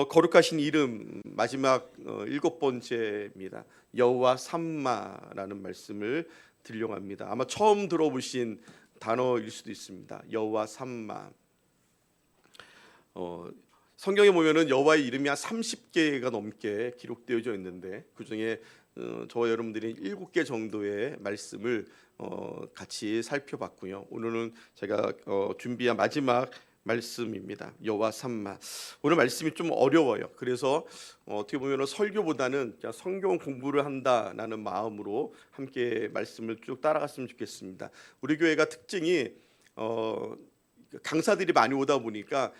거룩하신 이름 마지막 7번째입니다. 여호와 삼마라는 말씀을 드리려고 합니다. 아마 처음 들어보신 단어일 수도 있습니다. 여호와 삼마. 성경에 보면은 여호와의 이름이 한 30개가 넘게 기록되어져 있는데 그 중에 저와 여러분들이 7개 정도의 말씀을 같이 살펴봤고요. 오늘은 제가 준비한 마지막 말씀입니다. 여호와 삼마. 오늘 말씀이 좀 어려워요. 그래서 어떻게 보면 설교보다는 그냥 성경 공부를 한다라는 마음으로 함께 말씀을 쭉 따라갔으면 좋겠습니다. 우리 교회가 특징이 강사들이 많이 오다 보니까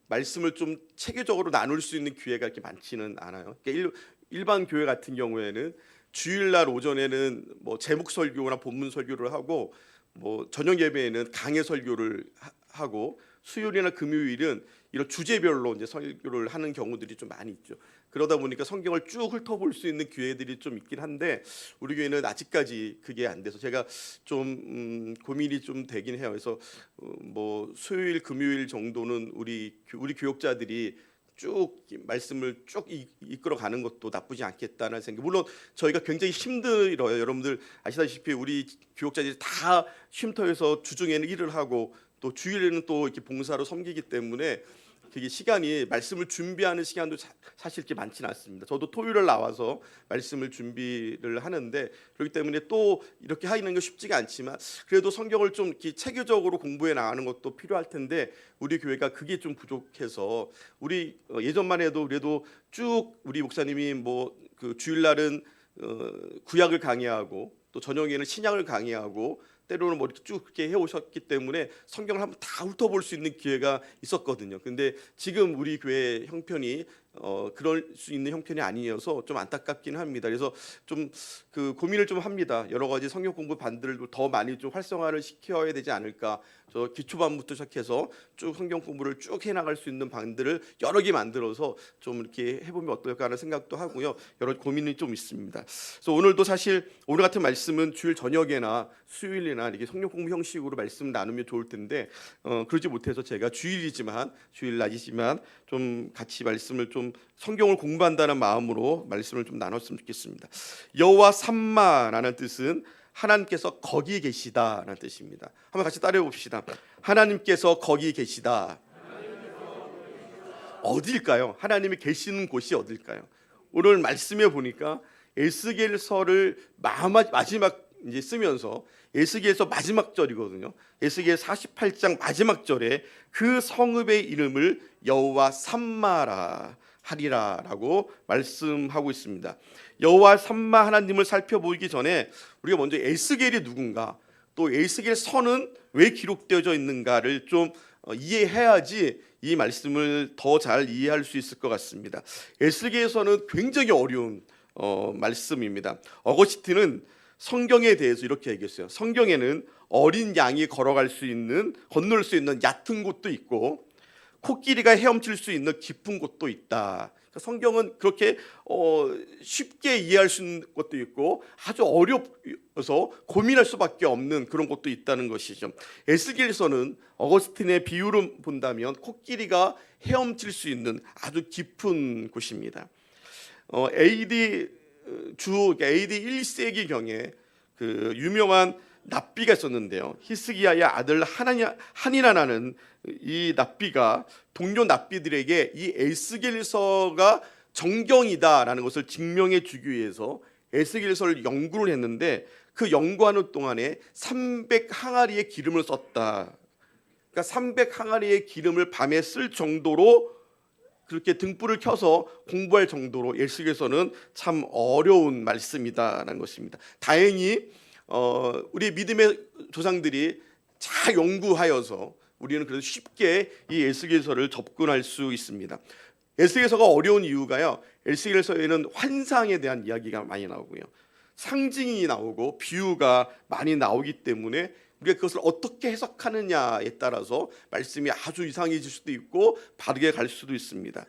말씀을 좀 체계적으로 나눌 수 있는 기회가 이렇게 많지는 않아요. 그러니까 일반 교회 같은 경우에는 주일날 오전에는 뭐 제목 설교나 본문 설교를 하고 뭐 저녁 예배에는 강해 설교를 하고 수요일이나 금요일은 이런 주제별로 이제 설교를 하는 경우들이 좀 많이 있죠. 그러다 보니까 성경을 쭉 훑어볼 수 있는 기회들이 좀 있긴 한데 우리 교회는 아직까지 그게 안 돼서 제가 좀 고민이 좀 되긴 해요. 그래서 뭐 수요일, 금요일 정도는 우리 교육자들이 쭉 말씀을 쭉 이끌어 가는 것도 나쁘지 않겠다는 생각. 물론 저희가 굉장히 힘들어요. 여러분들 아시다시피 우리 교육자들이 다 쉼터에서 주중에는 일을 하고 또 주일에는 또 이렇게 봉사로 섬기기 때문에 그게 시간이 말씀을 준비하는 시간도 사실 이렇게 많지는 않습니다. 저도 토요일에 나와서 말씀을 준비를 하는데 그렇기 때문에 또 이렇게 하는 게 쉽지가 않지만 그래도 성경을 좀 이렇게 체계적으로 공부해 나가는 것도 필요할 텐데 우리 교회가 그게 좀 부족해서 우리 예전만 해도 그래도 쭉 우리 목사님이 뭐 그 주일날은 구약을 강의하고 또 저녁에는 신약을 강의하고 때로는 뭐 이렇게 쭉 그렇게 해오셨기 때문에 성경을 한번 다 훑어볼 수 있는 기회가 있었거든요. 근데 지금 우리 교회 형편이 그럴 수 있는 형편이 아니어서 좀 안타깝긴 합니다. 그래서 좀 그 고민을 좀 합니다. 여러 가지 성경 공부 반들을 더 많이 좀 활성화를 시켜야 되지 않을까. 저 기초반부터 시작해서 쭉 성경 공부를 쭉 해나갈 수 있는 반들을 여러 개 만들어서 좀 이렇게 해보면 어떨까 하는 생각도 하고요. 여러 고민이 좀 있습니다. 그래서 오늘도 사실 오늘 같은 말씀은 주일 저녁에나 수요일이나 이렇게 성경 공부 형식으로 말씀 나누면 좋을 텐데 그러지 못해서 제가 주일 낮이지만 좀 같이 말씀을 좀 성경을 공부한다는 마음으로 말씀을 좀 나눴으면 좋겠습니다. 여호와 삼마라는 뜻은 하나님께서 거기 계시다라는 뜻입니다. 한번 같이 따라해 봅시다. 하나님께서 거기 계시다. 어디일까요? 하나님이 계시는 곳이 어딜까요? 오늘 말씀에 보니까 에스겔서를 마지막 이제 쓰면서 에스겔서 마지막 절이거든요. 에스겔 48장 마지막 절에 그 성읍의 이름을 여호와 삼마라 하리라라고 말씀하고 있습니다. 여호와 삼마 하나님을 살펴보기 전에 우리가 먼저 에스겔이 누군가 또 에스겔서는 왜 기록되어져 있는가를 좀 이해해야지 이 말씀을 더 잘 이해할 수 있을 것 같습니다. 에스겔서는 굉장히 어려운 말씀입니다. 어거스틴은 성경에 대해서 이렇게 얘기했어요. 성경에는 어린 양이 건널 수 있는 얕은 곳도 있고 코끼리가 헤엄칠 수 있는 깊은 곳도 있다. 성경은 그렇게 쉽게 이해할 수 있는 것도 있고 아주 어려워서 고민할 수밖에 없는 그런 것도 있다는 것이죠. 에스겔서는 어거스틴의 비유를 본다면 코끼리가 헤엄칠 수 있는 아주 깊은 곳입니다. AD 1세기 경에 그 유명한 납비가 있었는데요. 히스기야의 아들 하니나라는 이 납비가 동료 납비들에게 이 에스겔서가 정경이다라는 것을 증명해 주기 위해서 에스겔서를 연구를 했는데 그 연구하는 동안에 300항아리의 기름을 썼다. 그러니까 300항아리의 기름을 밤에 쓸 정도로 그렇게 등불을 켜서 공부할 정도로 에스겔서는 참 어려운 말씀이다라는 것입니다. 다행히 우리 믿음의 조상들이 잘 연구하여서 우리는 그래도 쉽게 이 에스겔서를 접근할 수 있습니다. 에스겔서가 어려운 이유가요. 에스겔서에는 환상에 대한 이야기가 많이 나오고요. 상징이 나오고 비유가 많이 나오기 때문에 우리가 그것을 어떻게 해석하느냐에 따라서 말씀이 아주 이상해질 수도 있고 바르게 갈 수도 있습니다.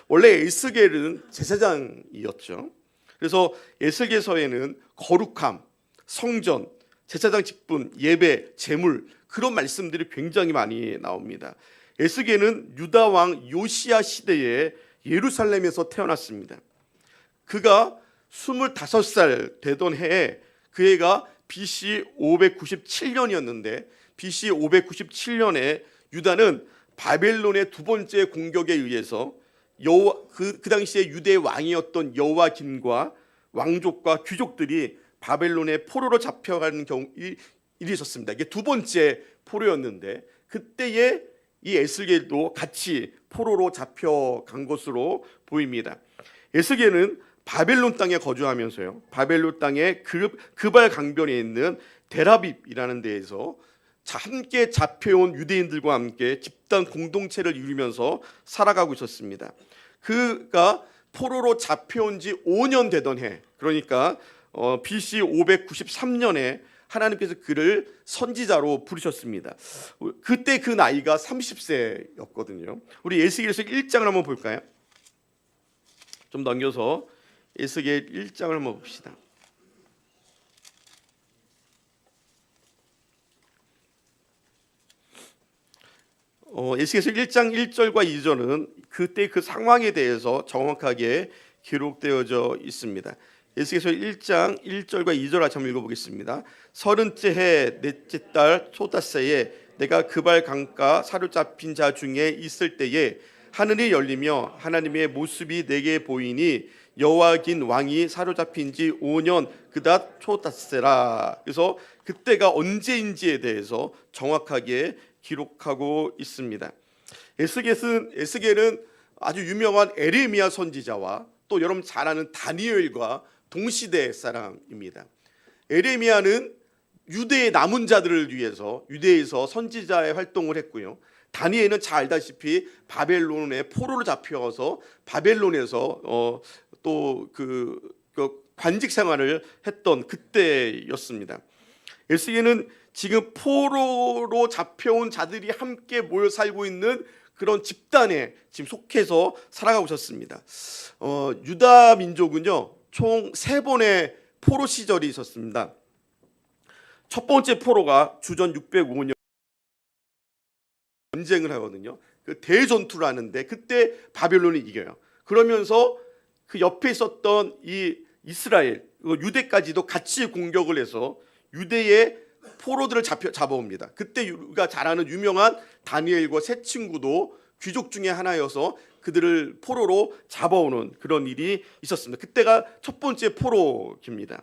원래 에스겔은 제사장이었죠. 그래서 에스겔서에는 거룩함, 성전, 제사장 직분, 예배, 제물 그런 말씀들이 굉장히 많이 나옵니다. 에스겔은 유다 왕 요시야 시대에 예루살렘에서 태어났습니다. 그가 25살 되던 해에 그 해가 BC 597년이었는데 BC 597년에 유다는 바벨론의 두 번째 공격에 의해서 그 당시에 유대 왕이었던 여호와김과 왕족과 귀족들이 바벨론의 포로로 잡혀가는 일이 있었습니다. 이게 두 번째 포로였는데 그때에 이 에스겔도 같이 포로로 잡혀간 것으로 보입니다. 에스겔은 바벨론 땅에 거주하면서요, 바벨론 땅의 그발 강변에 있는 데라빕이라는 데에서 함께 잡혀온 유대인들과 함께 집단 공동체를 이루면서 살아가고 있었습니다. 그가 포로로 잡혀온 지 5년 되던 해, 그러니까 BC 593년에 하나님께서 그를 선지자로 부르셨습니다. 그때 그 나이가 30세였거든요. 우리 에스겔서 1장을 한번 볼까요? 좀 넘겨서 에스겔 1장을 한번 봅시다. 에스겔서 1장 1절과 2절은 그때 그 상황에 대해서 정확하게 기록되어져 있습니다. 에스겔서 1장 1절과 2절 같이 한번 읽어보겠습니다. 30째 해 넷째 달 초닷새에 내가 그발 강가 사로잡힌 자 중에 있을 때에 하늘이 열리며 하나님의 모습이 내게 보이니 여호와긴 왕이 사로잡힌 지 5년 그닷 초닷새라. 그래서 그때가 언제인지에 대해서 정확하게 기록하고 있습니다. 에스겔은 아주 유명한 에레미야 선지자와 또 여러분 잘 아는 다니엘과 동시대 사람입니다. 에레미야는 유대의 남은 자들을 위해서 유대에서 선지자의 활동을 했고요. 다니엘은 잘 알다시피 바벨론에 포로로 잡혀서 바벨론에서 또 그 관직 생활을 했던 그때였습니다. 에스겔은 지금 포로로 잡혀온 자들이 함께 모여 살고 있는 그런 집단에 지금 속해서 살아가고 있었습니다. 유다 민족은요, 총 3번의 포로 시절이 있었습니다. 첫 번째 포로가 주전 605년 전쟁을 하거든요. 그 대전투를 하는데 그때 바벨론이 이겨요. 그러면서 그 옆에 있었던 이 이스라엘, 유대까지도 같이 공격을 해서 유대의 포로들을 잡아옵니다. 그때 우리가 잘 아는 유명한 다니엘과 세 친구도 귀족 중에 하나여서 그들을 포로로 잡아오는 그런 일이 있었습니다. 그때가 첫 번째 포로기입니다.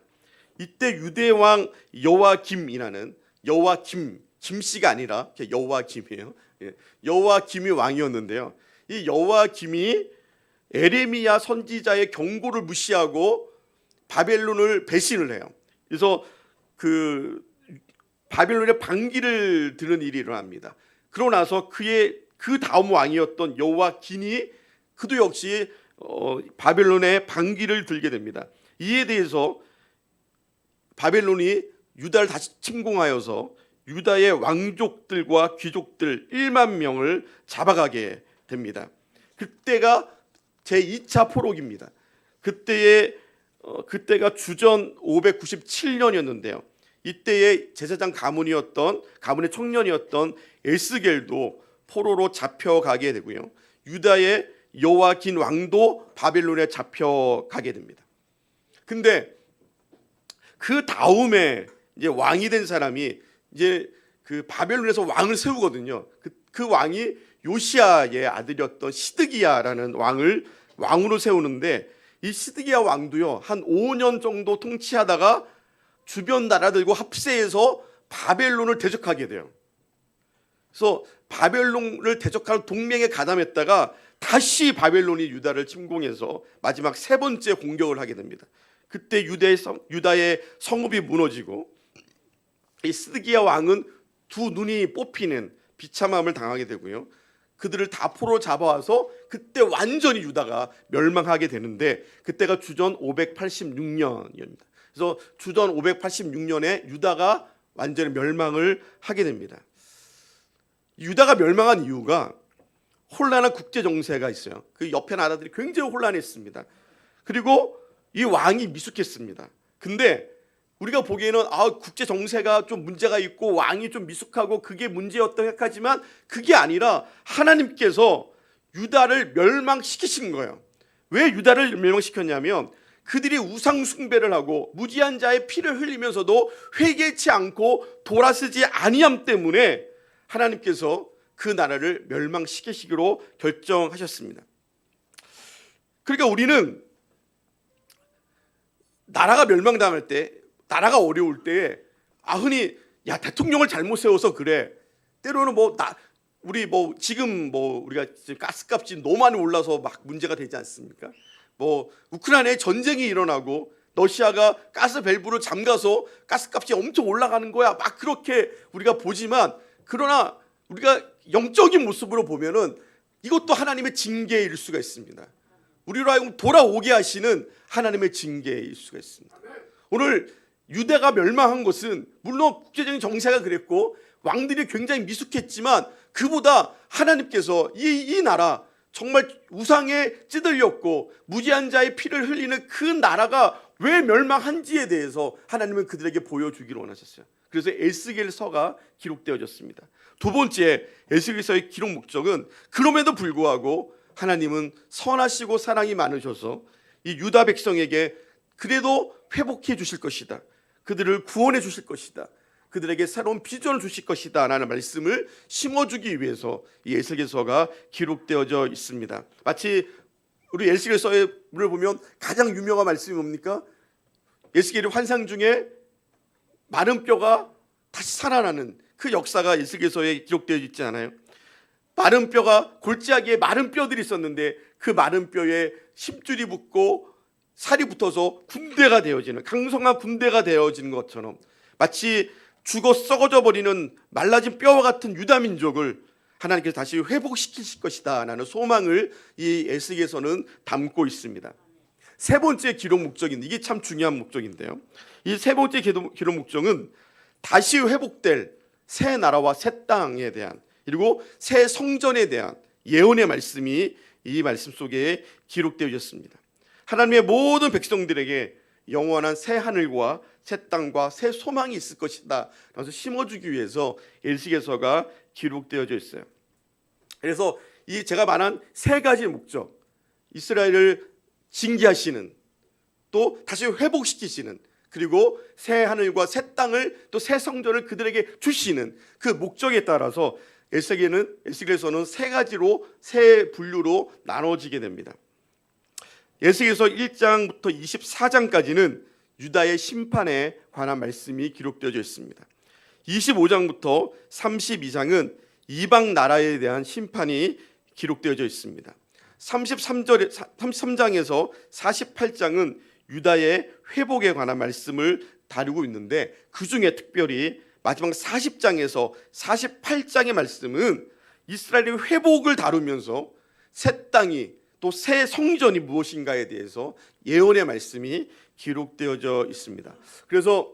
이때 유대 왕 여호와김이라는 김씨가 아니라 여호와김이에요. 여호와김이 왕이었는데요. 이 여호와김이 에레미야 선지자의 경고를 무시하고 바벨론을 배신을 해요. 그래서 그 바벨론의 반기를 드는 일이 일어납니다. 그러고 나서 그 다음 왕이었던 여호와긴이 그도 역시 바벨론의 반기를 들게 됩니다. 이에 대해서 바벨론이 유다를 다시 침공하여서 유다의 왕족들과 귀족들 1만 명을 잡아가게 됩니다. 그때가 제2차 포로기입니다. 그때가 주전 597년이었는데요. 이때의 제사장 가문의 청년이었던 에스겔도 포로로 잡혀가게 되고요. 유다의 여호와긴 왕도 바벨론에 잡혀가게 됩니다. 근데 그 다음에 이제 왕이 된 사람이 이제 그 바벨론에서 왕을 세우거든요. 그 왕이 요시야의 아들이었던 시드기야라는 왕을 왕으로 세우는데 이 시드기야 왕도요, 한 5년 정도 통치하다가 주변 나라들과 합세해서 바벨론을 대적하게 돼요. 그래서 바벨론을 대적하는 동맹에 가담했다가 다시 바벨론이 유다를 침공해서 마지막 3번째 공격을 하게 됩니다. 그때 유다의 성읍이 무너지고 이 시드기야 왕은 두 눈이 뽑히는 비참함을 당하게 되고요. 그들을 다 포로 잡아와서 그때 완전히 유다가 멸망하게 되는데 그때가 주전 586년입니다. 그래서 주전 586년에 유다가 완전히 멸망을 하게 됩니다. 유다가 멸망한 이유가 혼란한 국제 정세가 있어요. 그 옆에 나라들이 굉장히 혼란했습니다. 그리고 이 왕이 미숙했습니다. 근데 우리가 보기에는 국제 정세가 좀 문제가 있고 왕이 좀 미숙하고 그게 문제였다 생각하지만 그게 아니라 하나님께서 유다를 멸망시키신 거예요. 왜 유다를 멸망시켰냐면 그들이 우상 숭배를 하고 무지한 자의 피를 흘리면서도 회개치 않고 돌아서지 아니함 때문에 하나님께서 그 나라를 멸망시키시기로 결정하셨습니다. 그러니까 우리는 나라가 멸망당할 때, 나라가 어려울 때 흔히 야 대통령을 잘못 세워서 그래. 때로는 지금 우리가 가스값이 너무 많이 올라서 막 문제가 되지 않습니까? 우크라이나에 전쟁이 일어나고 러시아가 가스 밸브를 잠가서 가스값이 엄청 올라가는 거야. 막 그렇게 우리가 보지만 그러나 우리가 영적인 모습으로 보면은 이것도 하나님의 징계일 수가 있습니다. 우리로 하여금 돌아오게 하시는 하나님의 징계일 수가 있습니다. 오늘 유대가 멸망한 것은 물론 국제적인 정세가 그랬고 왕들이 굉장히 미숙했지만 그보다 하나님께서 이 나라 정말 우상에 찌들렸고 무지한 자의 피를 흘리는 그 나라가 왜 멸망한지에 대해서 하나님은 그들에게 보여주기를 원하셨어요. 그래서 에스겔서가 기록되어졌습니다. 두 번째 에스겔서의 기록 목적은 그럼에도 불구하고 하나님은 선하시고 사랑이 많으셔서 이 유다 백성에게 그래도 회복해 주실 것이다. 그들을 구원해 주실 것이다. 그들에게 새로운 비전을 주실 것이다 라는 말씀을 심어주기 위해서 이 에스겔서가 기록되어져 있습니다. 마치 우리 에스겔서를 보면 가장 유명한 말씀이 뭡니까? 에스겔의 환상 중에 마른 뼈가 다시 살아나는 그 역사가 에스겔서에 기록되어 있지 않아요? 마른 뼈가 골짜기에 마른 뼈들이 있었는데 그 마른 뼈에 심줄이 붙고 살이 붙어서 군대가 되어지는 강성한 군대가 되어지는 것처럼 마치 죽어 썩어져 버리는 말라진 뼈와 같은 유다 민족을 하나님께서 다시 회복시키실 것이다 라는 소망을 이 에스겔서는 담고 있습니다. 세 번째 기록 목적인데 이게 참 중요한 목적인데요. 이 세 번째 기록 목적은 다시 회복될 새 나라와 새 땅에 대한 그리고 새 성전에 대한 예언의 말씀이 이 말씀 속에 기록되어 있습니다. 하나님의 모든 백성들에게 영원한 새 하늘과 새 땅과 새 소망이 있을 것이다. 그래서 심어주기 위해서 에스겔서가 기록되어져 있어요. 그래서 이 제가 말한 세 가지 목적, 이스라엘을 징계하시는, 또 다시 회복시키시는, 그리고 새 하늘과 새 땅을 또 새 성전을 그들에게 주시는 그 목적에 따라서 에스겔서는 세 가지로 세 분류로 나눠지게 됩니다. 에스겔서 1장부터 24장까지는 유다의 심판에 관한 말씀이 기록되어져 있습니다. 25장부터 32장은 이방 나라에 대한 심판이 기록되어져 있습니다. 33장에서 48장은 유다의 회복에 관한 말씀을 다루고 있는데 그 중에 특별히 마지막 40장에서 48장의 말씀은 이스라엘의 회복을 다루면서 새 땅이 또 새 성전이 무엇인가에 대해서 예언의 말씀이 기록되어져 있습니다. 그래서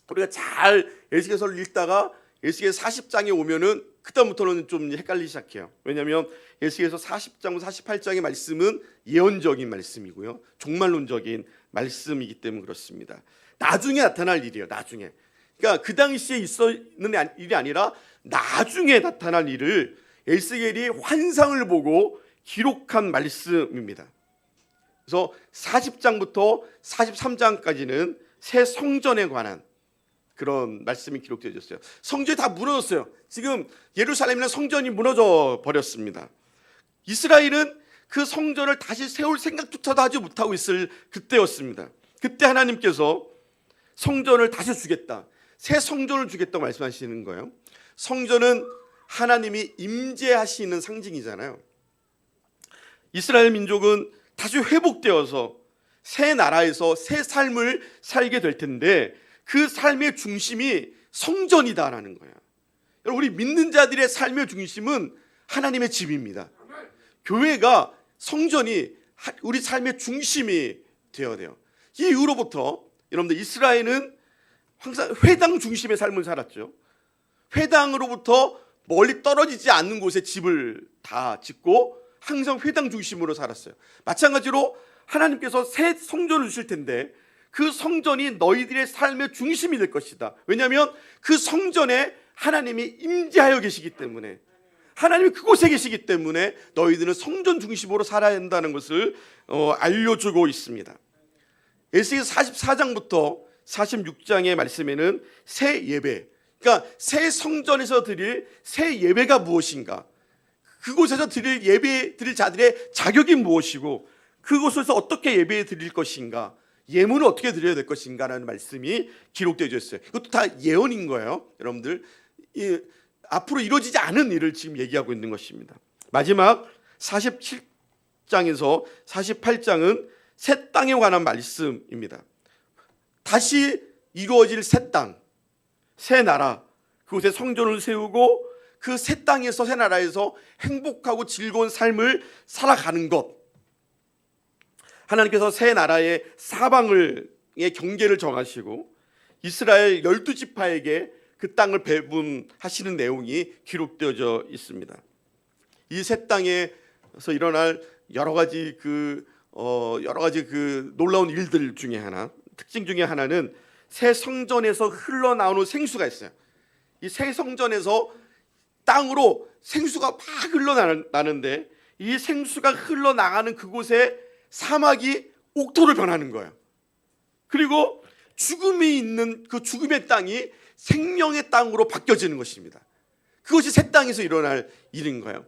우리가 잘 에스겔서를 읽다가 에스겔 40장에 오면은 그다음부터는 좀 헷갈리기 시작해요. 왜냐하면 에스겔서 40장, 48장의 말씀은 예언적인 말씀이고요, 종말론적인 말씀이기 때문에 그렇습니다. 나중에 나타날 일이에요. 나중에. 그러니까 그 당시에 있었는 일이 아니라 나중에 나타날 일을 에스겔이 환상을 보고 기록한 말씀입니다. 그래서 40장부터 43장까지는 새 성전에 관한 그런 말씀이 기록되어 있어요. 성전이 다 무너졌어요. 지금 예루살렘이나 성전이 무너져 버렸습니다. 이스라엘은 그 성전을 다시 세울 생각조차도 하지 못하고 있을 그때였습니다. 그때 하나님께서 성전을 다시 주겠다, 새 성전을 주겠다고 말씀하시는 거예요. 성전은 하나님이 임재하시는 상징이잖아요. 이스라엘 민족은 다시 회복되어서 새 나라에서 새 삶을 살게 될 텐데 그 삶의 중심이 성전이다라는 거예요. 우리 믿는 자들의 삶의 중심은 하나님의 집입니다. 교회가, 성전이 우리 삶의 중심이 되어야 돼요. 이 이후로부터 여러분들 이스라엘은 항상 회당 중심의 삶을 살았죠. 회당으로부터 멀리 떨어지지 않는 곳에 집을 다 짓고 항상 회당 중심으로 살았어요. 마찬가지로 하나님께서 새 성전을 주실 텐데 그 성전이 너희들의 삶의 중심이 될 것이다. 왜냐하면 그 성전에 하나님이 임재하여 계시기 때문에, 하나님이 그곳에 계시기 때문에 너희들은 성전 중심으로 살아야 한다는 것을 알려주고 있습니다. 에스겔 44장부터 46장의 말씀에는 새 예배, 그러니까 새 성전에서 드릴 새 예배가 무엇인가, 그곳에서 드릴 예배 드릴 자들의 자격이 무엇이고, 그곳에서 어떻게 예배 드릴 것인가, 예물을 어떻게 드려야 될 것인가라는 말씀이 기록되어 있어요. 이것도 다 예언인 거예요. 여러분들, 앞으로 이루어지지 않은 일을 지금 얘기하고 있는 것입니다. 마지막 47장에서 48장은 새 땅에 관한 말씀입니다. 다시 이루어질 새 땅, 새 나라, 그곳에 성전을 세우고 그 새 땅에서, 새 나라에서 행복하고 즐거운 삶을 살아가는 것. 하나님께서 새 나라의 사방의 경계를 정하시고 이스라엘 12지파에게 그 땅을 배분하시는 내용이 기록되어져 있습니다. 이 새 땅에서 일어날 여러 가지 그 놀라운 일들 중에 하나, 특징 중에 하나는 새 성전에서 흘러나오는 생수가 있어요. 이 새 성전에서 땅으로 생수가 막 흘러나는데, 이 생수가 흘러나가는 그곳에 사막이 옥토로 변하는 거예요. 그리고 죽음이 있는 그 죽음의 땅이 생명의 땅으로 바뀌어지는 것입니다. 그것이 새 땅에서 일어날 일인 거예요.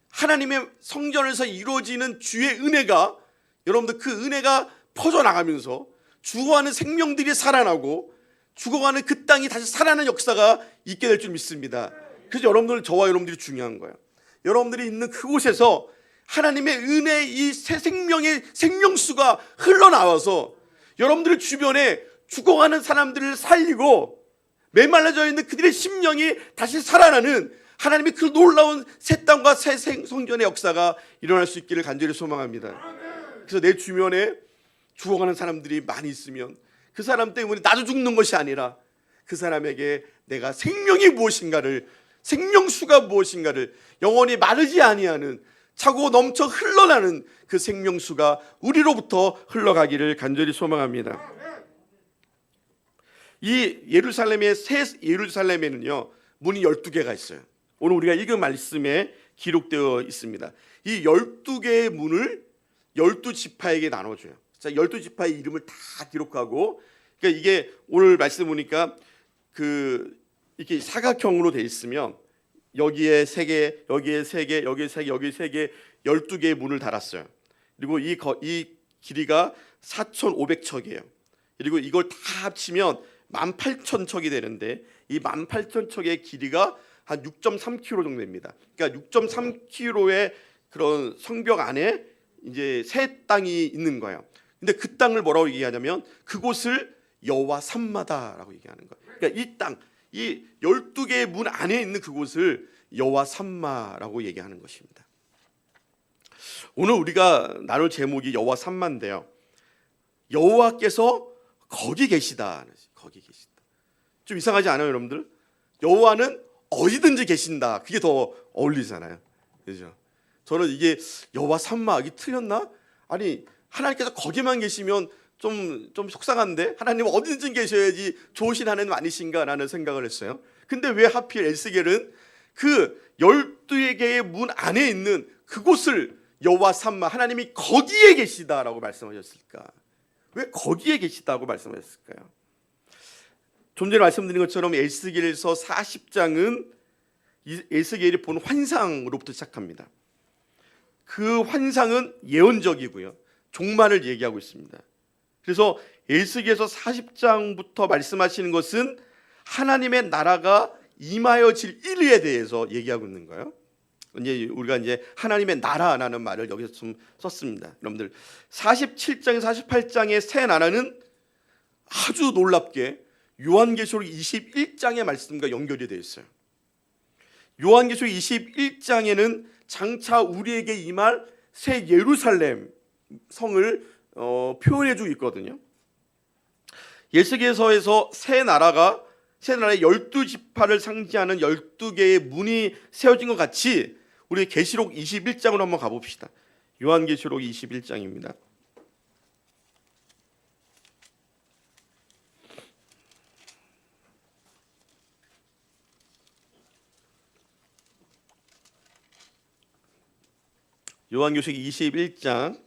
하나님의 성전에서 이루어지는 주의 은혜가, 여러분들 그 은혜가 퍼져나가면서 죽어가는 생명들이 살아나고 죽어가는 그 땅이 다시 살아나는 역사가 있게 될 줄 믿습니다. 그래서 여러분들, 저와 여러분들이 중요한 거예요. 여러분들이 있는 그곳에서 하나님의 은혜, 이 새 생명의 생명수가 흘러나와서 여러분들 주변에 죽어가는 사람들을 살리고 메말라져 있는 그들의 심령이 다시 살아나는 하나님의 그 놀라운 새 땅과 새 성전의 역사가 일어날 수 있기를 간절히 소망합니다. 그래서 내 주변에 죽어가는 사람들이 많이 있으면 그 사람 때문에 나도 죽는 것이 아니라 그 사람에게 내가 생명이 무엇인가를, 생명수가 무엇인가를, 영원히 마르지 아니하는 차고 넘쳐 흘러나는 그 생명수가 우리로부터 흘러가기를 간절히 소망합니다. 이 예루살렘의 새 예루살렘에는요, 문이 12개가 있어요. 오늘 우리가 읽은 말씀에 기록되어 있습니다. 이 12개의 문을 12지파에게 나눠줘요. 자, 12지파의 이름을 다 기록하고, 그러니까 이게 오늘 말씀 보니까 이렇게 사각형으로 돼 있으면 여기에 3개, 여기에 3개, 여기에 3개, 여기에 3개, 12개의 문을 달았어요. 그리고 이 길이가 4,500척이에요. 그리고 이걸 다 합치면 18,000척이 되는데, 이 18,000척의 길이가 한 6.3km 정도 됩니다. 그러니까 6.3km의 그런 성벽 안에 이제 새 땅이 있는 거예요. 근데 그 땅을 뭐라고 얘기하냐면 그곳을 여호와 산마다라고 얘기하는 거예요. 그러니까 이 땅, 이 12개의 문 안에 있는 그곳을 여호와 산마라고 얘기하는 것입니다. 오늘 우리가 나눌 제목이 여호와 산마인데요, 여호와께서 거기 계시다. 거기 계시다. 좀 이상하지 않아요, 여러분들? 여호와는 어디든지 계신다. 그게 더 어울리잖아요. 그죠? 저는 이게 여호와 산마, 이게 틀렸나? 아니, 하나님께서 거기만 계시면 좀 속상한데, 하나님 어디든지 계셔야지 좋으신 하나님 아니신가라는 생각을 했어요. 근데 왜 하필 에스겔은 그 12개의 문 안에 있는 그곳을 여호와 산마, 하나님이 거기에 계시다라고 말씀하셨을까? 왜 거기에 계시다고 말씀하셨을까요? 좀 전에 말씀드린 것처럼 에스겔서 40장은 에스겔이 본 환상으로부터 시작합니다. 그 환상은 예언적이고요, 종말을 얘기하고 있습니다. 그래서 에스겔서 40장부터 말씀하시는 것은 하나님의 나라가 임하여질 일에 대해서 얘기하고 있는 거예요. 이제 우리가 이제 하나님의 나라라는 말을 여기서 좀 썼습니다. 여러분들 47장에서 48장의 새 나라는 아주 놀랍게 요한계시록 21장의 말씀과 연결이 되어 있어요. 요한계시록 21장에는 장차 우리에게 임할 새 예루살렘 성을 표현해주고 있거든요. 예수계서에서 새 나라의 12지파를 상징하는 12개의 문이 세워진 것 같이 우리 계시록 21장으로 한번 가봅시다. 요한계시록 21장입니다. 요한계시록 21장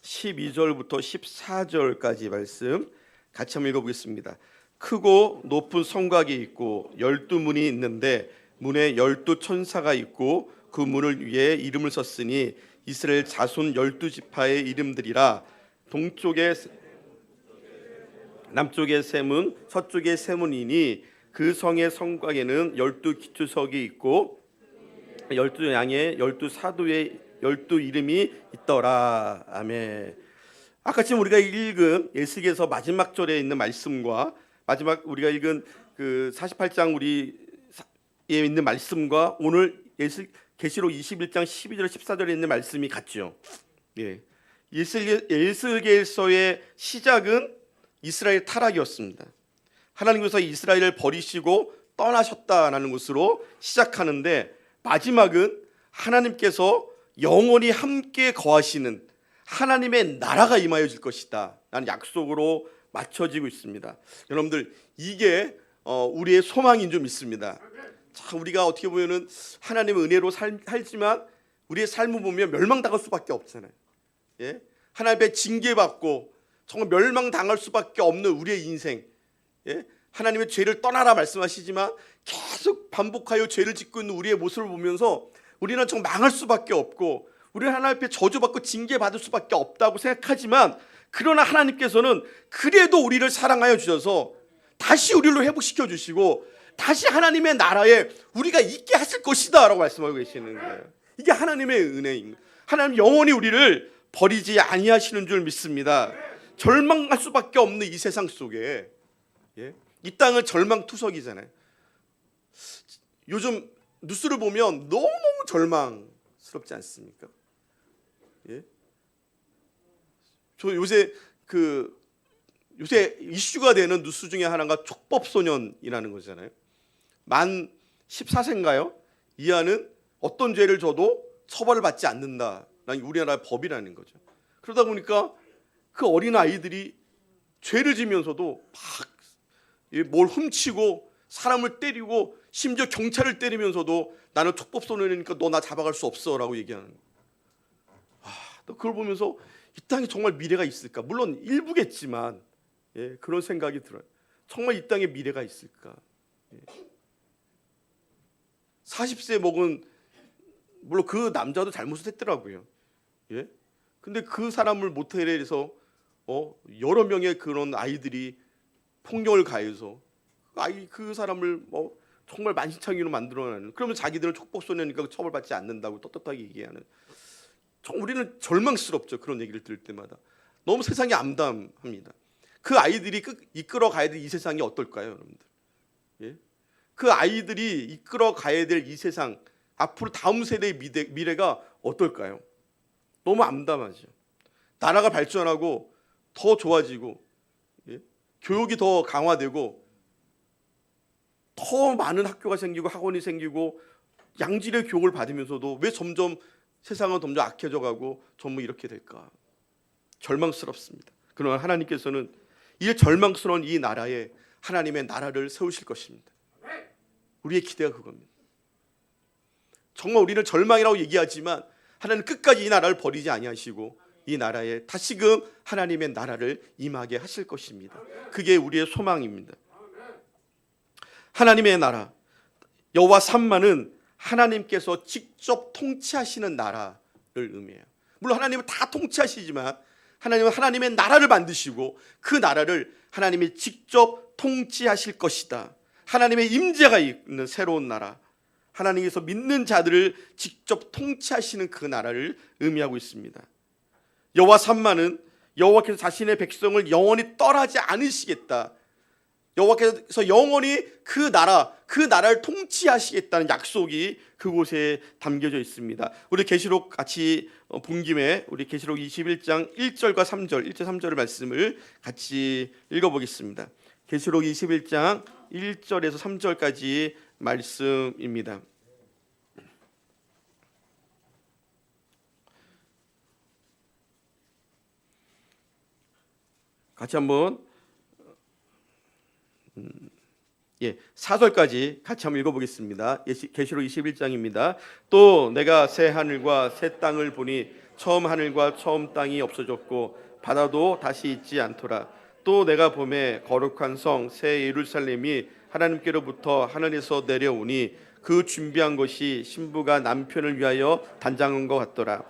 12절부터 14절까지 말씀 같이 한번 읽어보겠습니다. 크고 높은 성곽이 있고 12문이 있는데 문에 12천사가 있고 그 문을 위해 이름을 썼으니 이스라엘 자손 12지파의 이름들이라. 동쪽에 남쪽에 세 문, 서쪽에 세 문이니 그 성의 성곽에는 12기초석이 있고 12양의 12사도의 12이름이 있더라. 아멘. 아까 지금 우리가 읽은 에스겔서 마지막 절에 있는 말씀과 마지막 우리가 읽은 그 48장 우리에 있는 말씀과 오늘 계시록 21장 12절 14절에 있는 말씀이 같죠. 예. 에스겔서의 시작은 이스라엘 타락이었습니다. 하나님께서 이스라엘을 버리시고 떠나셨다라는 것으로 시작하는데 마지막은 하나님께서 영원히 함께 거하시는 하나님의 나라가 임하여질 것이다 라는 약속으로 맞춰지고 있습니다. 여러분들 이게 우리의 소망인 줄 믿습니다. 자, 우리가 어떻게 보면은 하나님의 은혜로 살지만 우리의 삶을 보면 멸망당할 수밖에 없잖아요. 예? 하나님의 징계받고 정말 멸망당할 수밖에 없는 우리의 인생. 예? 하나님의 죄를 떠나라 말씀하시지만 계속 반복하여 죄를 짓고 있는 우리의 모습을 보면서 우리는 정말 망할 수밖에 없고 우리는 하나님 앞에 저주받고 징계받을 수밖에 없다고 생각하지만 그러나 하나님께서는 그래도 우리를 사랑하여 주셔서 다시 우리를 회복시켜 주시고 다시 하나님의 나라에 우리가 있게 하실 것이다 라고 말씀하고 계시는 거예요. 이게 하나님의 은혜입니다. 하나님 영원히 우리를 버리지 아니하시는 줄 믿습니다. 절망할 수밖에 없는 이 세상 속에 이 땅은 절망투석이잖아요. 요즘 뉴스를 보면 너무너무 절망스럽지 않습니까? 예? 저 요새 이슈가 되는 뉴스 중에 하나가 촉법소년이라는 거잖아요. 만 14세인가요? 이하는 어떤 죄를 져도 처벌을 받지 않는다라는 우리나라의 법이라는 거죠. 그러다 보니까 그 어린 아이들이 죄를 지면서도 막 뭘 훔치고 사람을 때리고 심지어 경찰을 때리면서도 나는 촉법소년이니까 너 나 잡아갈 수 없어라고 얘기하는 거예요. 그걸 보면서 이 땅에 정말 미래가 있을까? 물론 일부겠지만 그런 생각이 들어요. 정말 이 땅에 미래가 있을까? 40세 먹은 물론 그 남자도 잘못을 했더라고요. 근데 그 사람을 모텔에서 여러 명의 그런 아이들이 폭력을 가해서 그 사람을 정말 만신창이로 만들어내는, 그러면 자기들은 촉법소년이니까 처벌받지 않는다고 떳떳하게 얘기하는. 우리는 절망스럽죠. 그런 얘기를 들을 때마다 너무 세상이 암담합니다. 그 아이들이 이끌어 가야 될 이 세상이 어떨까요, 여러분들? 그 아이들이 이끌어 가야 될 이 세상, 앞으로 다음 세대의 미래가 어떨까요? 너무 암담하죠. 나라가 발전하고 더 좋아지고 교육이 더 강화되고 더 많은 학교가 생기고 학원이 생기고 양질의 교육을 받으면서도 왜 점점 세상은 점점 악해져 가고 전부 이렇게 될까? 절망스럽습니다. 그러나 하나님께서는 이 절망스러운 이 나라에 하나님의 나라를 세우실 것입니다. 우리의 기대가 그겁니다. 정말 우리는 절망이라고 얘기하지만 하나님은 끝까지 이 나라를 버리지 아니하시고 이 나라에 다시금 하나님의 나라를 임하게 하실 것입니다. 그게 우리의 소망입니다. 하나님의 나라, 여호와 삼마는 하나님께서 직접 통치하시는 나라를 의미해요. 물론 하나님은 다 통치하시지만 하나님은 하나님의 나라를 만드시고 그 나라를 하나님이 직접 통치하실 것이다. 하나님의 임재가 있는 새로운 나라, 하나님께서 믿는 자들을 직접 통치하시는 그 나라를 의미하고 있습니다. 여호와 삼마는 여호와께서 자신의 백성을 영원히 떠나지 않으시겠다. 여호와께서 영원히 그 나라를 통치하시겠다는 약속이 그곳에 담겨져 있습니다. 우리 계시록 같이 본 김에 우리 계시록 21장 1절과 3절, 1절 3절의 말씀을 같이 읽어보겠습니다. 계시록 21장 1절에서 3절까지 말씀입니다. 같이 한번 4절까지 같이 한번 읽어보겠습니다. 계시록 21장입니다. 또 내가 새 하늘과 새 땅을 보니 처음 하늘과 처음 땅이 없어졌고 바다도 다시 있지 않더라. 또 내가 보매 거룩한 성 새 예루살렘이 하나님께로부터 하늘에서 내려오니 그 준비한 것이 신부가 남편을 위하여 단장한 것 같더라.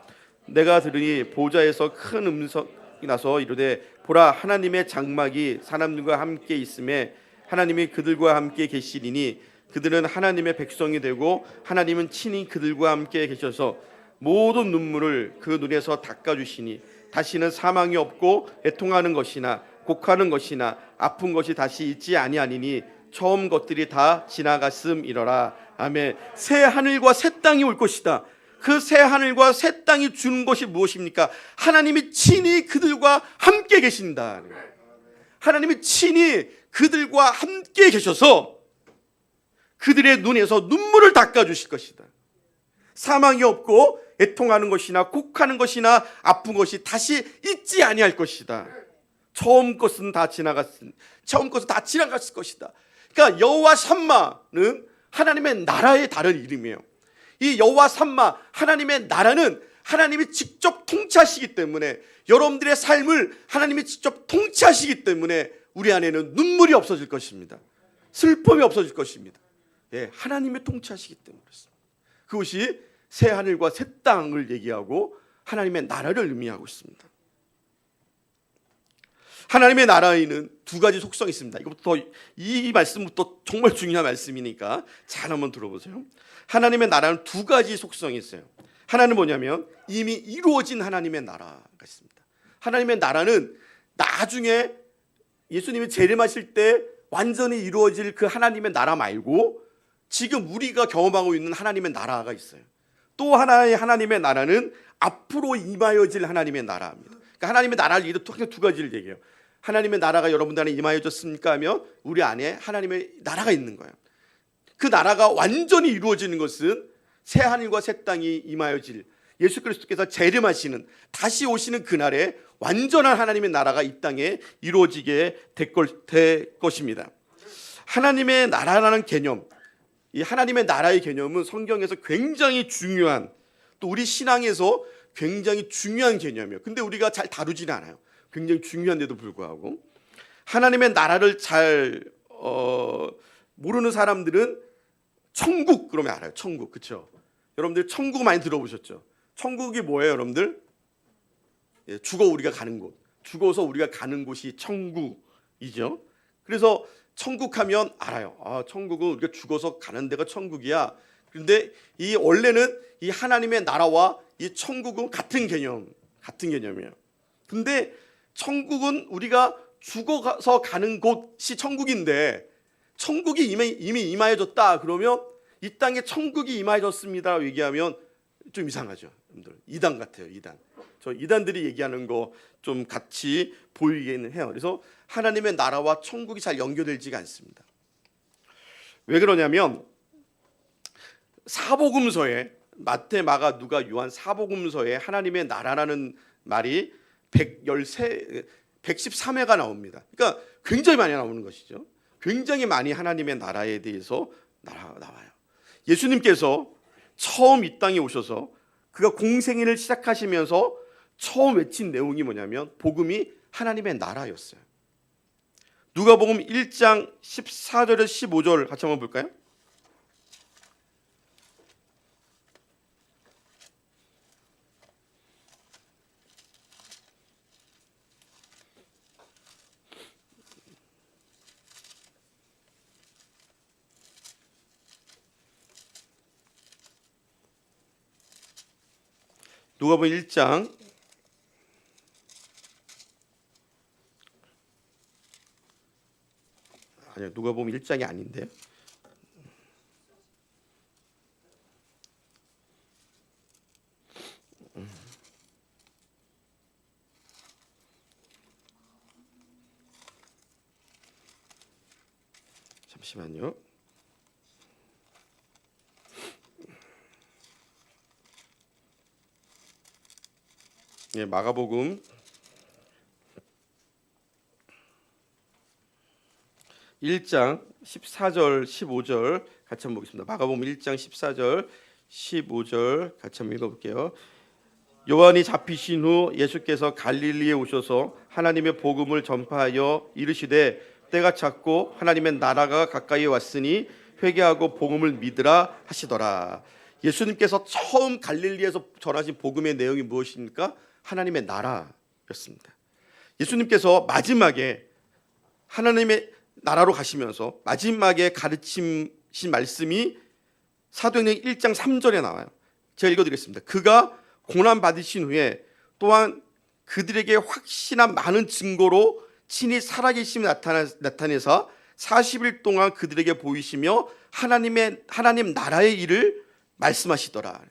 내가 들으니 보좌에서 큰 음성이 나서 이르되 보라, 하나님의 장막이 사람들과 함께 있음에 하나님이 그들과 함께 계시리니 그들은 하나님의 백성이 되고 하나님은 친히 그들과 함께 계셔서 모든 눈물을 그 눈에서 닦아주시니 다시는 사망이 없고 애통하는 것이나 곡하는 것이나 아픈 것이 다시 있지 아니하니니 처음 것들이 다 지나갔음이러라. 아멘. 새 하늘과 새 땅이 올 것이다. 그 새 하늘과 새 땅이 주는 것이 무엇입니까? 하나님이 친히 그들과 함께 계신다. 하나님이 친히 그들과 함께 계셔서 그들의 눈에서 눈물을 닦아주실 것이다. 사망이 없고 애통하는 것이나 곡하는 것이나 아픈 것이 다시 있지 아니할 것이다. 처음 것은 다 지나갔을 것이다. 그러니까 여호와 삼마는 하나님의 나라의 다른 이름이에요. 이 여호와 삼마, 하나님의 나라는 하나님이 직접 통치하시기 때문에, 여러분들의 삶을 하나님이 직접 통치하시기 때문에 우리 안에는 눈물이 없어질 것입니다. 슬픔이 없어질 것입니다. 하나님의 통치하시기 때문에 그렇습니다. 그것이 새 하늘과 새 땅을 얘기하고 하나님의 나라를 의미하고 있습니다. 하나님의 나라에는 두 가지 속성이 있습니다. 이 말씀부터 정말 중요한 말씀이니까 잘 한번 들어보세요. 하나님의 나라는 두 가지 속성이 있어요. 하나는 뭐냐면 이미 이루어진 하나님의 나라가 있습니다. 하나님의 나라는 나중에 예수님이 재림하실 때 완전히 이루어질 그 하나님의 나라 말고 지금 우리가 경험하고 있는 하나님의 나라가 있어요. 또 하나의 하나님의 나라는 앞으로 임하여질 하나님의 나라입니다. 그러니까 하나님의 나라를 이루 두 가지를 얘기해요. 하나님의 나라가 여러분들 안에 임하여졌습니까 하면 우리 안에 하나님의 나라가 있는 거예요. 그 나라가 완전히 이루어지는 것은 새 하늘과 새 땅이 임하여질 예수 그리스도께서 재림하시는 다시 오시는 그날에 완전한 하나님의 나라가 이 땅에 이루어지게 될 것입니다. 하나님의 나라라는 개념, 이 하나님의 나라의 개념은 성경에서 굉장히 중요한, 또 우리 신앙에서 굉장히 중요한 개념이에요. 근데 우리가 잘 다루지는 않아요. 굉장히 중요한데도 불구하고 하나님의 나라를 잘 모르는 사람들은 천국 그러면 알아요. 천국, 그렇죠? 여러분들 천국 많이 들어보셨죠? 천국이 뭐예요, 여러분들? 죽어 우리가 가는 곳, 죽어서 우리가 가는 곳이 천국이죠. 그래서 천국하면 알아요. 천국은 우리가 죽어서 가는 데가 천국이야. 그런데 이 원래는 이 하나님의 나라와 이 천국은 같은 개념이에요. 근데 천국은 우리가 죽어서 가는 곳이 천국인데, 천국이 이미 임하여졌다 그러면 이 땅에 천국이 임하여졌습니다 얘기하면 좀 이상하죠. 여러분들 이단 같아요. 저 이단들이 얘기하는 거 좀 같이 보이기는 해요. 그래서 하나님의 나라와 천국이 잘 연결되지가 않습니다. 왜 그러냐면 사복음서에 마태, 마가, 누가, 요한 사복음서에 하나님의 나라라는 말이 113회가 나옵니다. 그러니까 굉장히 많이 나오는 것이죠. 굉장히 많이 하나님의 나라에 대해서 나와요. 예수님께서 처음 이 땅에 오셔서 그가 공생애를 시작하시면서 처음 외친 내용이 뭐냐면 복음이 하나님의 나라였어요. 누가복음 1장 14절에서 15절 같이 한번 볼까요? 누가복음 1장 아니요, 누가복음 1장이 아닌데요. 잠시만요. 마가복음 1장 14절, 15절 같이 한번 보겠습니다. 마가복음 1장 14절, 15절 같이 한번 읽어볼게요. 요한이 잡히신 후 예수께서 갈릴리에 오셔서 하나님의 복음을 전파하여 이르시되 때가 찼고 하나님의 나라가 가까이 왔으니 회개하고 복음을 믿으라 하시더라. 예수님께서 처음 갈릴리에서 전하신 복음의 내용이 무엇입니까? 하나님의 나라였습니다. 예수님께서 마지막에 하나님의 나라로 가시면서 마지막에 가르치신 말씀이 사도행전 1장 3절에 나와요. 제가 읽어드리겠습니다. 그가 고난 받으신 후에 또한 그들에게 확신한 많은 증거로 친히 살아계심을 나타내사 40일 동안 그들에게 보이시며 하나님 나라의 일을 말씀하시더라.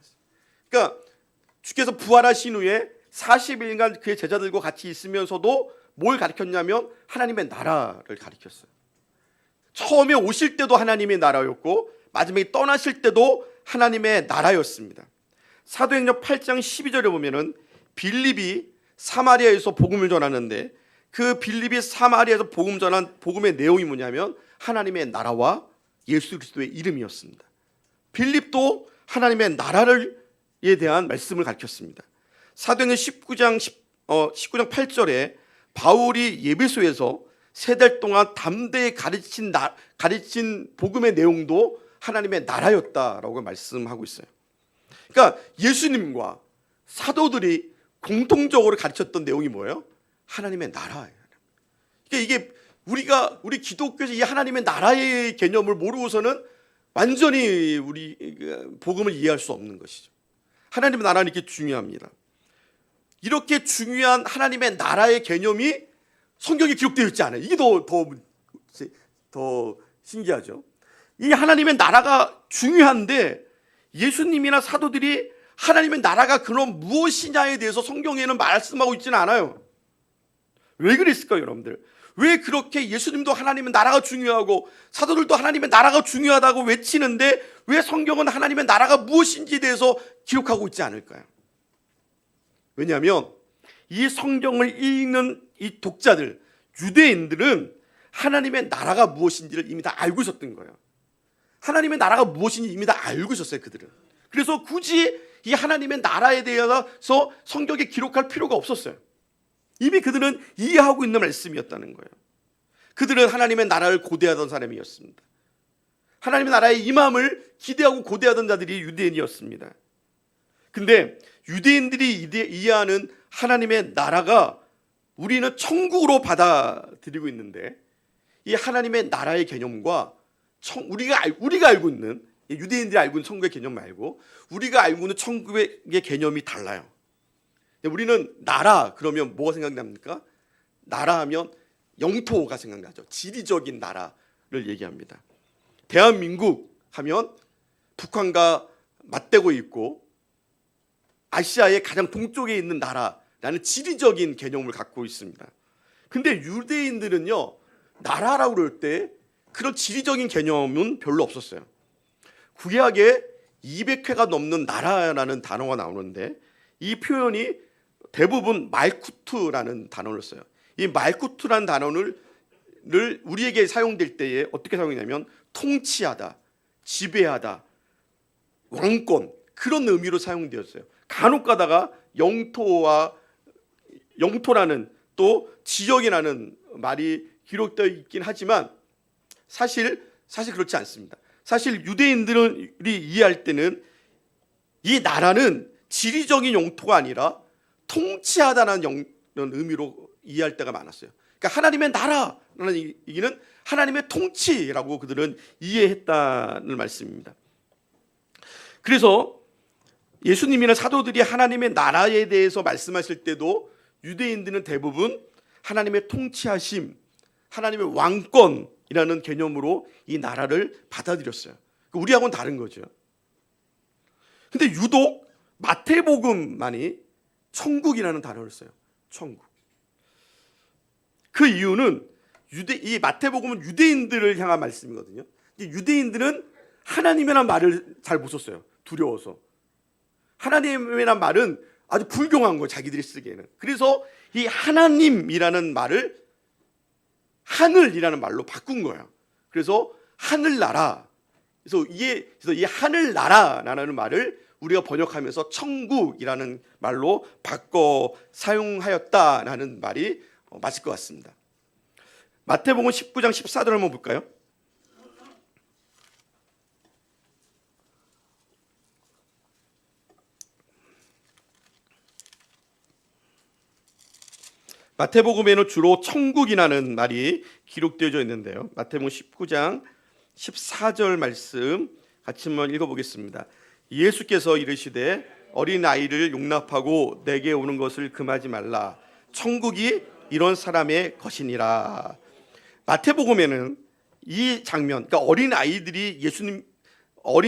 그러니까 주께서 부활하신 후에 40일간 그의 제자들과 같이 있으면서도 뭘 가르쳤냐면 하나님의 나라를 가르쳤어요. 처음에 오실 때도 하나님의 나라였고 마지막에 떠나실 때도 하나님의 나라였습니다. 사도행전 8장 12절에 보면은 빌립이 사마리아에서 복음을 전하는데 그 빌립이 사마리아에서 복음 전한 복음의 내용이 뭐냐면 하나님의 나라와 예수 그리스도의 이름이었습니다. 빌립도 하나님의 나라에 대한 말씀을 가르쳤습니다. 사도행전 19장 8절에 바울이 예배소에서 3달 동안 담대히 가르친 복음의 내용도 하나님의 나라였다라고 말씀하고 있어요. 그러니까 예수님과 사도들이 공통적으로 가르쳤던 내용이 뭐예요? 하나님의 나라예요. 그러니까 이게 우리 기독교에서 이 하나님의 나라의 개념을 모르고서는 완전히 우리 복음을 이해할 수 없는 것이죠. 하나님의 나라는 이렇게 중요합니다. 이렇게 중요한 하나님의 나라의 개념이 성경에 기록되어 있지 않아요. 이게 더 신기하죠. 이 하나님의 나라가 중요한데 예수님이나 사도들이 하나님의 나라가 그럼 무엇이냐에 대해서 성경에는 말씀하고 있지는 않아요. 왜 그랬을까요, 여러분들? 왜 그렇게 예수님도 하나님의 나라가 중요하고 사도들도 하나님의 나라가 중요하다고 외치는데 왜 성경은 하나님의 나라가 무엇인지에 대해서 기록하고 있지 않을까요? 왜냐하면 이 성경을 읽는 이 독자들, 유대인들은 하나님의 나라가 무엇인지를 이미 다 알고 있었던 거예요. 하나님의 나라가 무엇인지 이미 다 알고 있었어요, 그들은. 그래서 굳이 이 하나님의 나라에 대해서 성경에 기록할 필요가 없었어요. 이미 그들은 이해하고 있는 말씀이었다는 거예요. 그들은 하나님의 나라를 고대하던 사람이었습니다. 하나님의 나라의 임함을 기대하고 고대하던 자들이 유대인이었습니다. 근데 유대인들이 이해하는 하나님의 나라가 우리는 천국으로 받아들이고 있는데 이 하나님의 나라의 개념과 우리가 알고 있는 유대인들이 알고 있는 천국의 개념 말고 우리가 알고 있는 천국의 개념이 달라요. 우리는 나라 그러면 뭐가 생각납니까? 나라 하면 영토가 생각나죠. 지리적인 나라를 얘기합니다. 대한민국 하면 북한과 맞대고 있고 아시아의 가장 동쪽에 있는 나라라는 지리적인 개념을 갖고 있습니다. 근데 유대인들은요, 나라라고 그럴 때 그런 지리적인 개념은 별로 없었어요. 구약에 200회가 넘는 나라라는 단어가 나오는데 이 표현이 대부분 말쿠트라는 단어를 써요. 이 말쿠트라는 단어를 우리에게 사용될 때에 어떻게 사용하냐면 통치하다, 지배하다, 왕권 그런 의미로 사용되었어요. 간혹 가다가 영토라는 또 지역이라는 말이 기록되어 있긴 하지만 사실 그렇지 않습니다. 사실 유대인들이 이해할 때는 이 나라는 지리적인 영토가 아니라 통치하다는 의미로 이해할 때가 많았어요. 그러니까 하나님의 나라라는 얘기는 하나님의 통치라고 그들은 이해했다는 말씀입니다. 그래서 예수님이나 사도들이 하나님의 나라에 대해서 말씀하실 때도 유대인들은 대부분 하나님의 통치하심, 하나님의 왕권이라는 개념으로 이 나라를 받아들였어요. 우리하고는 다른 거죠. 근데 유독 마태복음만이 천국이라는 단어를 써요. 천국. 그 이유는 이 마태복음은 유대인들을 향한 말씀이거든요. 유대인들은 하나님이라는 말을 잘 못 썼어요. 두려워서. 하나님이라는 말은 아주 불경한 거예요. 자기들이 쓰기에는. 그래서 이 하나님이라는 말을 하늘이라는 말로 바꾼 거예요. 그래서 하늘나라. 그래서 이 하늘나라라는 말을 우리가 번역하면서 천국이라는 말로 바꿔 사용하였다라는 말이 맞을 것 같습니다. 마태복음 19장 14절 한번 볼까요? 마태복음에는 주로 천국이라는 말이 기록되어져 있는데요. 마태복음 19장 14절 말씀 같이 한번 읽어보겠습니다. 예수께서 이르시되 어린 아이를 용납하고 내게 오는 것을 금하지 말라. 천국이 이런 사람의 것이니라. 마태복음에는 이 장면, 그러니까 어린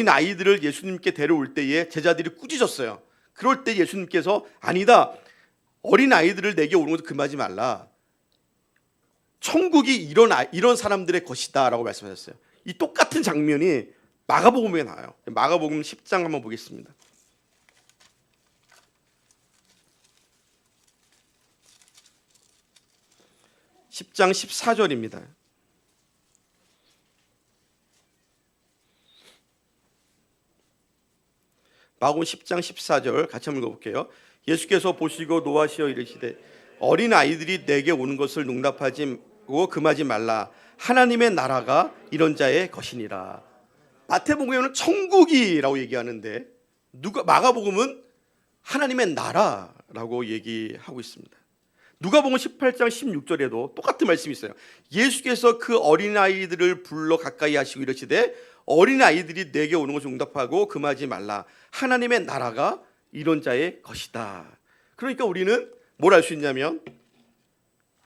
아이들을 예수님께 데려올 때에 제자들이 꾸짖었어요. 그럴 때 예수님께서 아니다. 어린 아이들을 내게 오는 것을 금하지 말라. 천국이 이런 사람들의 것이다라고 말씀하셨어요. 이 똑같은 장면이 마가복음에 나와요. 마가복음 10장 한번 보겠습니다. (10장) 14절입니다. 마가복음 10장 14절 같이 한번 읽어볼게요. 예수께서 보시고 노하시어 이르시되 어린 아이들이 내게 오는 것을 용납하고 금하지 말라. 하나님의 나라가 이런 자의 것이니라. 마태복음에는 천국이라고 얘기하는데 마가복음은 하나님의 나라라고 얘기하고 있습니다. 누가복음 18장 16절에도 똑같은 말씀이 있어요. 예수께서 그 어린아이들을 불러 가까이 하시고 이르시되 어린아이들이 내게 오는 것을 용납하고 금하지 말라. 하나님의 나라가 이런 자의 것이다. 그러니까 우리는 뭘 알 수 있냐면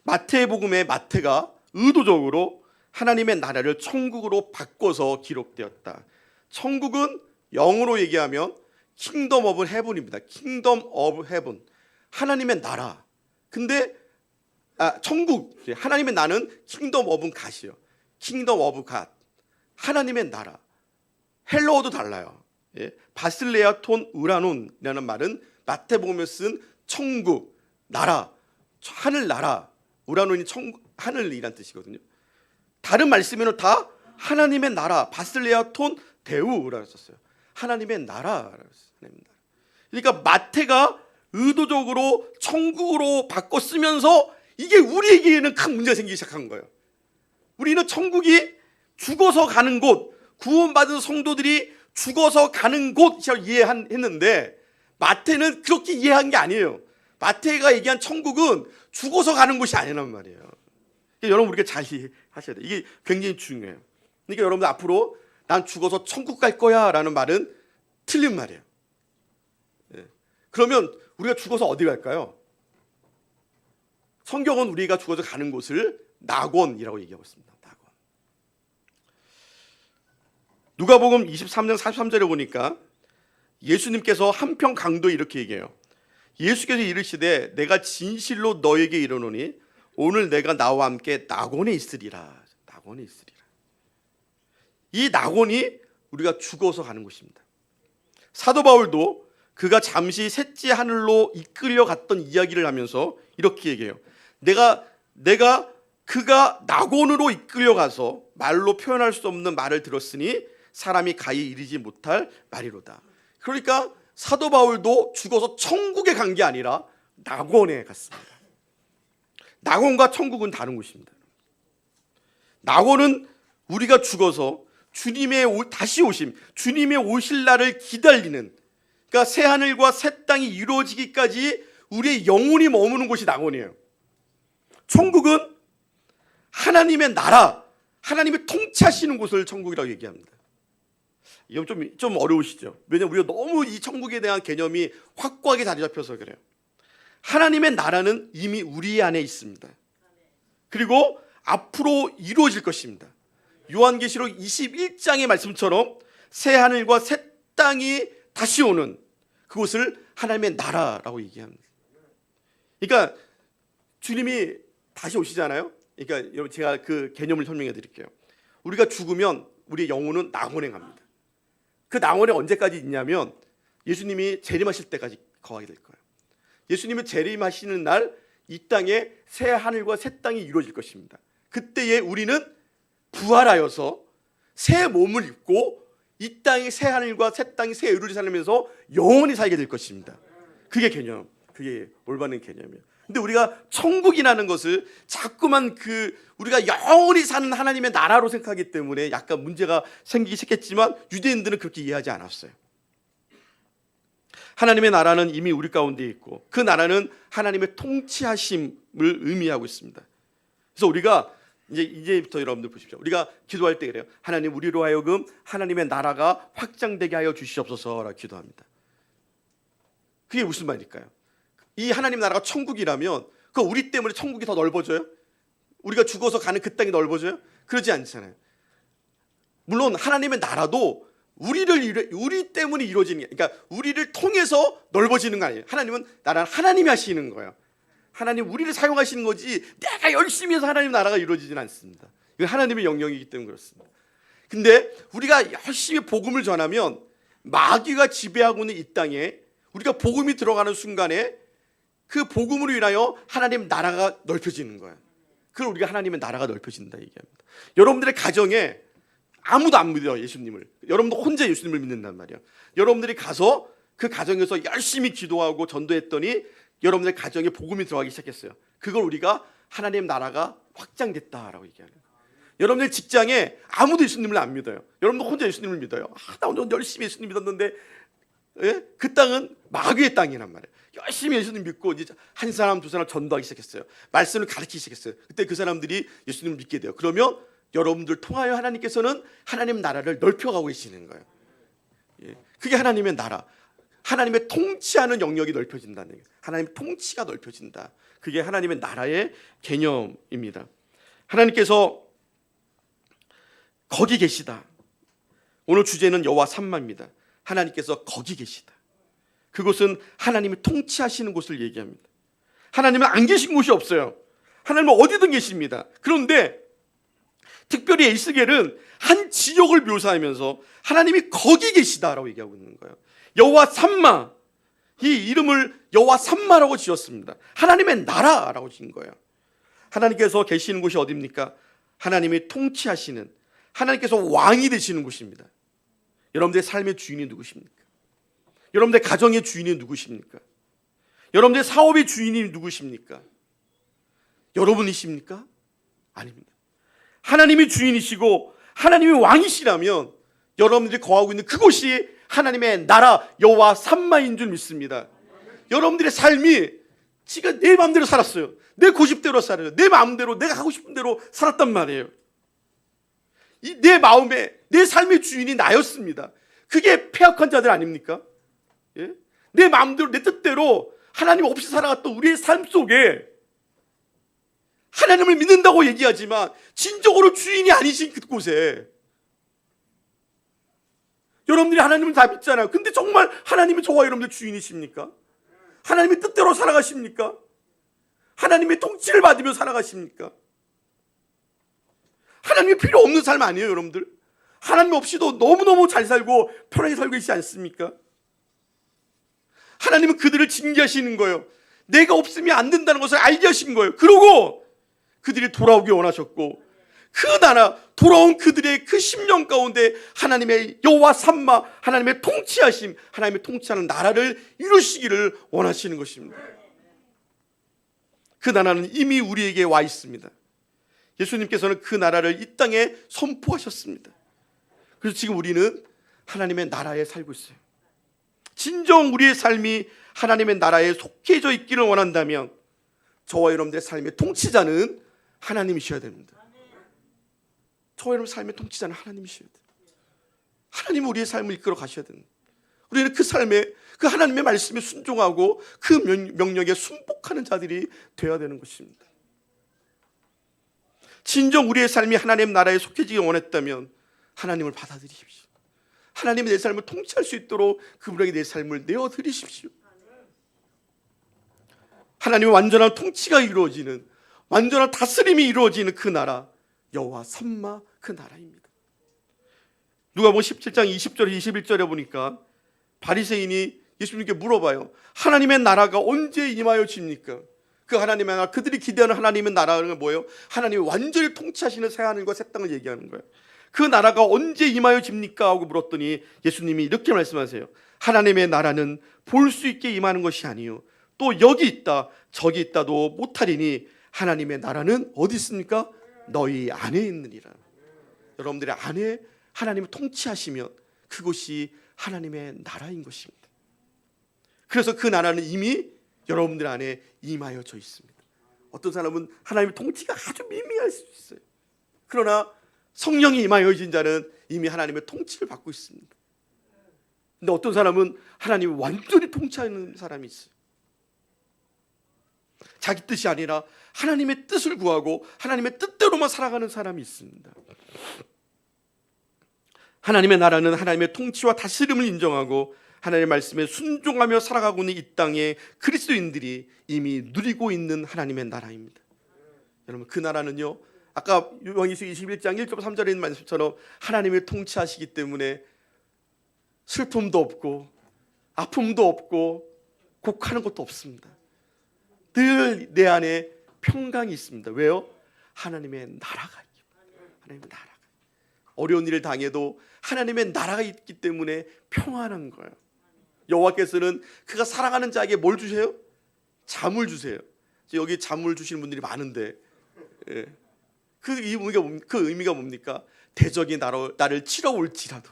마태복음의 마태가 의도적으로 하나님의 나라를 천국으로 바꿔서 기록되었다. 천국은 영어로 얘기하면 킹덤 오브 헤븐입니다. 킹덤 오브 헤븐. 하나님의 나라. 근데 천국, 하나님의 나는 킹덤 오브 갓이요. 킹덤 오브 갓. 하나님의 나라. 헬로어도 달라요. 예. 바실레아 톤 우라논이라는 말은 마태복음에 쓴 천국, 나라, 하늘나라. 우라논이 하늘이란 뜻이거든요. 다른 말씀에는 다 하나님의 나라, 바실레아 톤 데우라고 썼어요. 하나님의 나라라고 썼어요. 그러니까 마태가 의도적으로 천국으로 바꿔 쓰면서 이게 우리에게는 큰 문제가 생기기 시작한 거예요. 우리는 천국이 죽어서 가는 곳, 구원받은 성도들이 죽어서 가는 곳이라고 이해했는데 마태는 그렇게 이해한 게 아니에요. 마태가 얘기한 천국은 죽어서 가는 곳이 아니란 말이에요. 그러니까 여러분 우리가 잘 이해하셔야 돼요. 이게 굉장히 중요해요. 그러니까 여러분들 앞으로 난 죽어서 천국 갈 거야 라는 말은 틀린 말이에요. 예. 그러면 우리가 죽어서 어디 갈까요? 성경은 우리가 죽어서 가는 곳을 낙원이라고 얘기하고 있습니다. 낙원. 누가복음 23장 43절에 보니까 예수님께서 한편 강도에 이렇게 얘기해요. 예수께서 이르시되 내가 진실로 너에게 이르노니 오늘 내가 나와 함께 낙원에 있으리라. 낙원에 있으리라. 이 낙원이 우리가 죽어서 가는 곳입니다. 사도 바울도 그가 잠시 셋째 하늘로 이끌려 갔던 이야기를 하면서 이렇게 얘기해요. 그가 낙원으로 이끌려 가서 말로 표현할 수 없는 말을 들었으니 사람이 가히 이르지 못할 말이로다. 그러니까 사도 바울도 죽어서 천국에 간 게 아니라 낙원에 갔습니다. 낙원과 천국은 다른 곳입니다. 낙원은 우리가 죽어서 주님의 다시 오심, 주님의 오실 날을 기다리는, 그러니까 새 하늘과 새 땅이 이루어지기까지 우리의 영혼이 머무는 곳이 낙원이에요. 천국은 하나님의 나라, 하나님이 통치하시는 곳을 천국이라고 얘기합니다. 이건 좀 어려우시죠? 왜냐하면 우리가 너무 이 천국에 대한 개념이 확고하게 자리 잡혀서 그래요. 하나님의 나라는 이미 우리 안에 있습니다. 그리고 앞으로 이루어질 것입니다. 요한계시록 21장의 말씀처럼 새 하늘과 새 땅이 다시 오는 그곳을 하나님의 나라라고 얘기합니다. 그러니까 주님이 다시 오시잖아요. 그러니까 여러분 제가 그 개념을 설명해 드릴게요. 우리가 죽으면 우리의 영혼은 낙원에 갑니다. 그 낙원에 언제까지 있냐면 예수님이 재림하실 때까지 거하게 될 거예요. 예수님이 재림하시는 날 이 땅에 새 하늘과 새 땅이 이루어질 것입니다. 그때에 우리는 부활하여서 새 몸을 입고 이 땅의 새 하늘과 새 땅의 새 의를 살면서 영원히 살게 될 것입니다. 그게 개념, 그게 올바른 개념이에요. 근데 우리가 천국이라는 것을 자꾸만 우리가 영원히 사는 하나님의 나라로 생각하기 때문에 약간 문제가 생기기 시작했지만 유대인들은 그렇게 이해하지 않았어요. 하나님의 나라는 이미 우리 가운데 있고 그 나라는 하나님의 통치하심을 의미하고 있습니다. 그래서 우리가 이제부터 여러분들 보십시오. 우리가 기도할 때 그래요. 하나님, 우리로 하여금 하나님의 나라가 확장되게 하여 주시옵소서라고 기도합니다. 그게 무슨 말일까요? 이 하나님 나라가 천국이라면 그 우리 때문에 천국이 더 넓어져요? 우리가 죽어서 가는 그 땅이 넓어져요? 그러지 않잖아요. 물론 하나님의 나라도 우리 때문에 이루어지는 게, 그러니까 우리를 통해서 넓어지는 거 아니에요. 하나님은 나라는 하나님이 하시는 거예요. 하나님 우리를 사용하시는 거지 내가 열심히 해서 하나님 나라가 이루어지지는 않습니다. 이건 하나님의 영역이기 때문에 그렇습니다. 근데 우리가 열심히 복음을 전하면 마귀가 지배하고 있는 이 땅에 우리가 복음이 들어가는 순간에 그 복음으로 인하여 하나님 나라가 넓혀지는 거예요. 그걸 우리가 하나님의 나라가 넓혀진다 얘기합니다. 여러분들의 가정에 아무도 안 믿어요, 예수님을. 여러분도 혼자 예수님을 믿는단 말이에요. 여러분들이 가서 그 가정에서 열심히 기도하고 전도했더니 여러분들의 가정에 복음이 들어가기 시작했어요. 그걸 우리가 하나님 나라가 확장됐다라고 얘기하는 거예요. 여러분들 직장에 아무도 예수님을 안 믿어요. 여러분도 혼자 예수님을 믿어요. 나 오늘 열심히 예수님 믿었는데, 예? 그 땅은 마귀의 땅이란 말이에요. 열심히 예수님 믿고 이제 한 사람 두 사람 전도하기 시작했어요. 말씀을 가르치기 시작했어요. 그때 그 사람들이 예수님을 믿게 돼요. 그러면 여러분들 통하여 하나님께서는 하나님 나라를 넓혀가고 계시는 거예요. 예. 그게 하나님의 나라, 하나님의 통치하는 영역이 넓혀진다는 거예요. 하나님의 통치가 넓혀진다. 그게 하나님의 나라의 개념입니다. 하나님께서 거기 계시다. 오늘 주제는 여호와 삼마입니다. 하나님께서 거기 계시다. 그곳은 하나님이 통치하시는 곳을 얘기합니다. 하나님은 안 계신 곳이 없어요. 하나님은 어디든 계십니다. 그런데 특별히 에스겔은 한 지역을 묘사하면서 하나님이 거기 계시다라고 얘기하고 있는 거예요. 여호와 삼마, 이 이름을 여호와 삼마라고 지었습니다. 하나님의 나라라고 지은 거예요. 하나님께서 계시는 곳이 어디입니까? 하나님이 통치하시는, 하나님께서 왕이 되시는 곳입니다. 여러분들의 삶의 주인이 누구십니까? 여러분들의 가정의 주인이 누구십니까? 여러분들의 사업의 주인이 누구십니까? 여러분이십니까? 아닙니다. 하나님이 주인이시고 하나님이 왕이시라면 여러분들이 거하고 있는 그곳이 하나님의 나라 여호와 삼마인 줄 믿습니다. 여러분들의 삶이 지금 내 마음대로 살았어요. 내 고집대로 살아요. 내 마음대로 내가 하고 싶은 대로 살았단 말이에요. 내 마음에 내 삶의 주인이 나였습니다. 그게 패역한 자들 아닙니까? 예? 내 마음대로 내 뜻대로 하나님 없이 살아갔던 우리의 삶 속에 하나님을 믿는다고 얘기하지만 진정으로 주인이 아니신 그곳에 여러분들이 하나님을 다 믿잖아요. 근데 정말 하나님이 저와 여러분들 주인이십니까? 하나님의 뜻대로 살아가십니까? 하나님의 통치를 받으며 살아가십니까? 하나님이 필요 없는 삶 아니에요, 여러분들? 하나님 없이도 너무너무 잘 살고 편하게 살고 있지 않습니까? 하나님은 그들을 징계하시는 거예요. 내가 없으면 안 된다는 것을 알게 하신 거예요. 그러고 그들이 돌아오기 원하셨고 그 나라 돌아온 그들의 그 심령 가운데 하나님의 여호와 삼마, 하나님의 통치하심, 하나님의 통치하는 나라를 이루시기를 원하시는 것입니다. 그 나라는 이미 우리에게 와 있습니다. 예수님께서는 그 나라를 이 땅에 선포하셨습니다. 그래서 지금 우리는 하나님의 나라에 살고 있어요. 진정 우리의 삶이 하나님의 나라에 속해져 있기를 원한다면 저와 여러분들의 삶의 통치자는 하나님이셔야 됩니다. 저와 여러분의 삶의 통치자는 하나님이셔야 돼요. 하나님은 우리의 삶을 이끌어 가셔야 됩니다. 우리는 그 삶에 그 하나님의 말씀에 순종하고 그 명령에 순복하는 자들이 되어야 되는 것입니다. 진정 우리의 삶이 하나님 나라에 속해지기 원했다면 하나님을 받아들이십시오. 하나님이 내 삶을 통치할 수 있도록 그분에게 내 삶을 내어드리십시오. 하나님의 완전한 통치가 이루어지는, 완전한 다스림이 이루어지는 그 나라 여호와 삼마, 그 나라입니다. 누가복음 17장 20절 21절에 보니까 바리새인이 예수님께 물어봐요. 하나님의 나라가 언제 임하여집니까? 그 하나님의 나라, 그들이 기대하는 하나님의 나라는 뭐예요? 하나님이 완전히 통치하시는 새 하늘과 새 땅을 얘기하는 거예요. 그 나라가 언제 임하여집니까? 하고 물었더니 예수님이 이렇게 말씀하세요. 하나님의 나라는 볼 수 있게 임하는 것이 아니요 또 여기 있다 저기 있다도 못하리니 하나님의 나라는 어디 있습니까? 너희 안에 있느니라. 여러분들의 안에 하나님을 통치하시면 그것이 하나님의 나라인 것입니다. 그래서 그 나라는 이미 여러분들 안에 임하여져 있습니다. 어떤 사람은 하나님의 통치가 아주 미미할 수 있어요. 그러나 성령이 임하여진 자는 이미 하나님의 통치를 받고 있습니다. 근데 어떤 사람은 하나님이 완전히 통치하는 사람이 있어요. 자기 뜻이 아니라 하나님의 뜻을 구하고 하나님의 뜻대로만 살아가는 사람이 있습니다. 하나님의 나라는 하나님의 통치와 다스림을 인정하고 하나님의 말씀에 순종하며 살아가고 있는 이 땅의 그리스도인들이 이미 누리고 있는 하나님의 나라입니다. 여러분, 그 나라는요, 아까 요한계시록 21장 1절 3절에 있는 말씀처럼 하나님이 통치하시기 때문에 슬픔도 없고 아픔도 없고 곡하는 것도 없습니다. 늘 내 안에 평강이 있습니다. 왜요? 하나님의 나라가 있기 때문에. 하나님의 나라가. 어려운 일을 당해도 하나님의 나라가 있기 때문에 평안한 거예요. 여호와께서는 그가 사랑하는 자에게 뭘 주세요? 잠을 주세요. 여기 잠을 주시는 분들이 많은데, 그 의미가 뭡니까? 대적이 나를 치러 올지라도,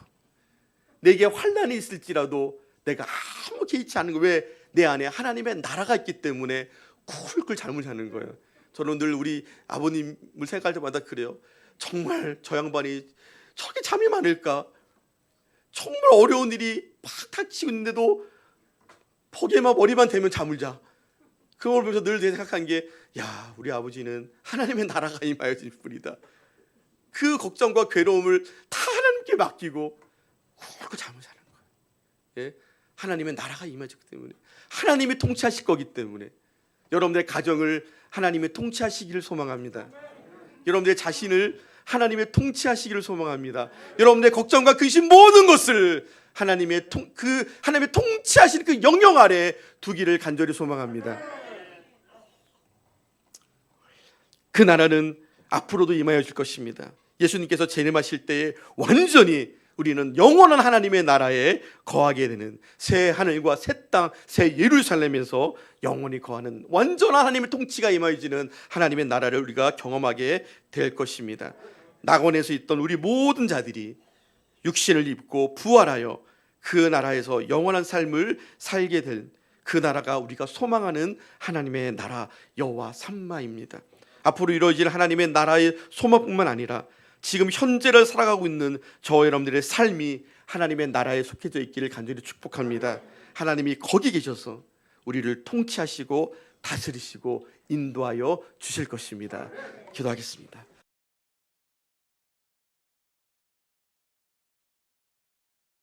내게 환난이 있을지라도 내가 아무 개의치 않는 거예요. 왜? 내 안에 하나님의 나라가 있기 때문에 쿨쿨 잠을 자는 거예요. 저는 늘 우리 아버님을 생각할 때마다 그래요. 정말 저 양반이 저렇게 잠이 많을까? 정말 어려운 일이 막 닥치고 있는데도 포기에만 머리만 대면 잠을 자. 그걸 보면서 늘 생각한 게, 야, 우리 아버지는 하나님의 나라가 임하여질 뿐이다. 그 걱정과 괴로움을 다 하나님께 맡기고 쿨쿨 잠을 자는 거예요. 예? 하나님의 나라가 임하기 때문에, 하나님이 통치하실 거기 때문에 여러분들의 가정을 하나님의 통치하시기를 소망합니다. 여러분들의 자신을 하나님의 통치하시기를 소망합니다. 여러분들의 걱정과 근심 모든 것을 하나님의 통치하시는 그 영역 아래 두기를 간절히 소망합니다. 그 나라는 앞으로도 임하여질 것입니다. 예수님께서 재림하실 때에 완전히 우리는 영원한 하나님의 나라에 거하게 되는 새 하늘과 새 땅, 새 예루살렘에서 영원히 거하는 완전한 하나님의 통치가 임하여지는 하나님의 나라를 우리가 경험하게 될 것입니다. 낙원에서 있던 우리 모든 자들이 육신을 입고 부활하여 그 나라에서 영원한 삶을 살게 될 그 나라가 우리가 소망하는 하나님의 나라 여호와 삼마입니다. 앞으로 이루어질 하나님의 나라의 소망뿐만 아니라 지금 현재를 살아가고 있는 저와 여러분들의 삶이 하나님의 나라에 속해져 있기를 간절히 축복합니다. 하나님이 거기 계셔서 우리를 통치하시고 다스리시고 인도하여 주실 것입니다. 기도하겠습니다.